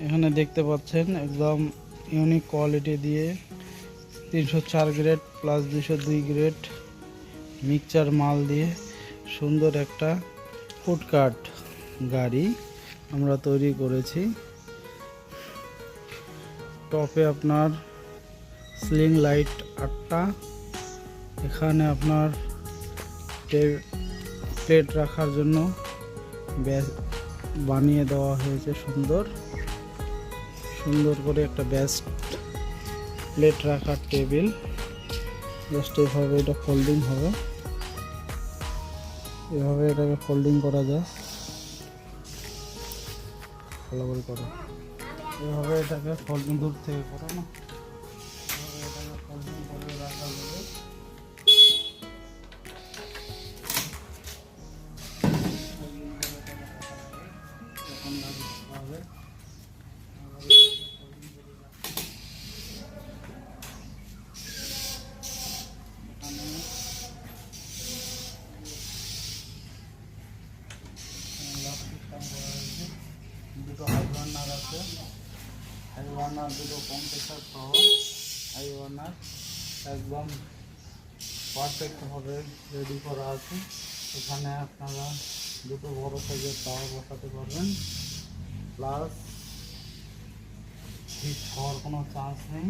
এখানে দেখতে পাচ্ছেন একদম ইউনিক কোয়ালিটি দিয়ে 304 গ্রেড প্লাস 202 গ্রেড মিক্সচার মাল দিয়ে সুন্দর একটা ফুডকার্ট গাড়ি আমরা তৈরি করেছি। টপে আপনার স্লিং লাইট 8টা, এখানে আপনার প্লেট রাখার জন্য বানিয়ে দেওয়া হয়েছে সুন্দর করে একটা বেস্ট প্লেট রাখার টেবিল। জাস্ট এভাবে এটা ফোল্ডিং হবে, এভাবে এটাকে ফোল্ডিং করা যায়, ভালো করে করো, এভাবে এটাকে ফোল্ডিং দূর থেকে করো না, এভাবে এটাকে ফোল্ডিং করে রাখা যাবে। দুটো হাই বার্নার আছে, হাই বার্নার দুটো কম্প্রেসার সহ হাই বার্নার একদম পারফেক্টভাবে রেডি করা আছে। এখানে আপনারা দুটো বড় সাইজের তাওয়া বসাতে পারবেন, প্লাস হিট হওয়ার কোনো চান্স নেই।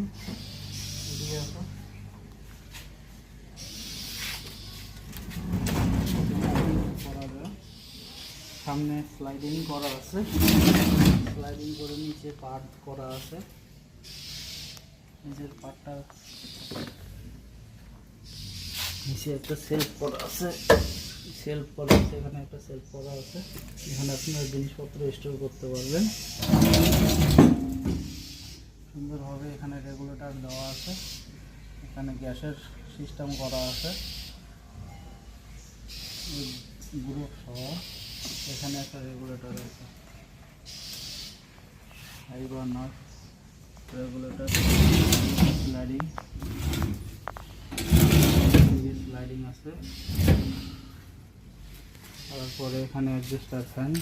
এদিকে আছে করা যায়, সামনে স্লাইডিং করা আছে, স্লাইডিং করে নিচে পার্ট করা আছে, নিচের পার্টটা নিচে একটা সেলফ করা আছে, এখানে একটা সেলফ করা আছে, এখানে আপনার জিনিসপত্র স্টোর করতে পারবেন সুন্দরভাবে। এখানে রেগুলেটর দেওয়া আছে, এখানে গ্যাসের সিস্টেম করা আছে গ্রুপ সহ, এখানে একটা রেগুলেটর আছে, হাই বার্নার রেগুলেটর, স্লাইডিং আছে। তারপরে এখানে অ্যাডজাস্টার ফ্যান,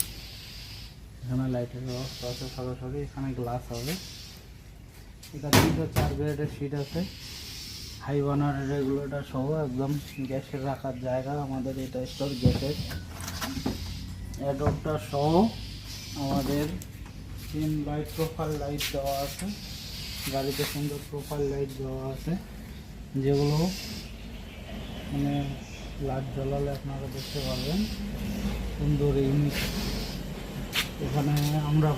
এখানে লাইটের ব্যবস্থা আছে সরাসরি, এখানে গ্লাস হবে। এটা 304 গ্রেডের সিট আছে, হাই বার্নার রেগুলেটর সহ একদম গ্যাসের রাখার জায়গা আমাদের এটা স্টোর, গ্যাসের অ্যাডপ্টার সহ আমাদের 3 লাইট প্রোফাইল লাইট দেওয়া আছে, গাড়িতে সুন্দর প্রোফাইল লাইট দেওয়া আছে, যেগুলো মানে লাইট জ্বালালে আপনারা দেখতে পারবেন সুন্দর ইউনিক। এখানে আমরা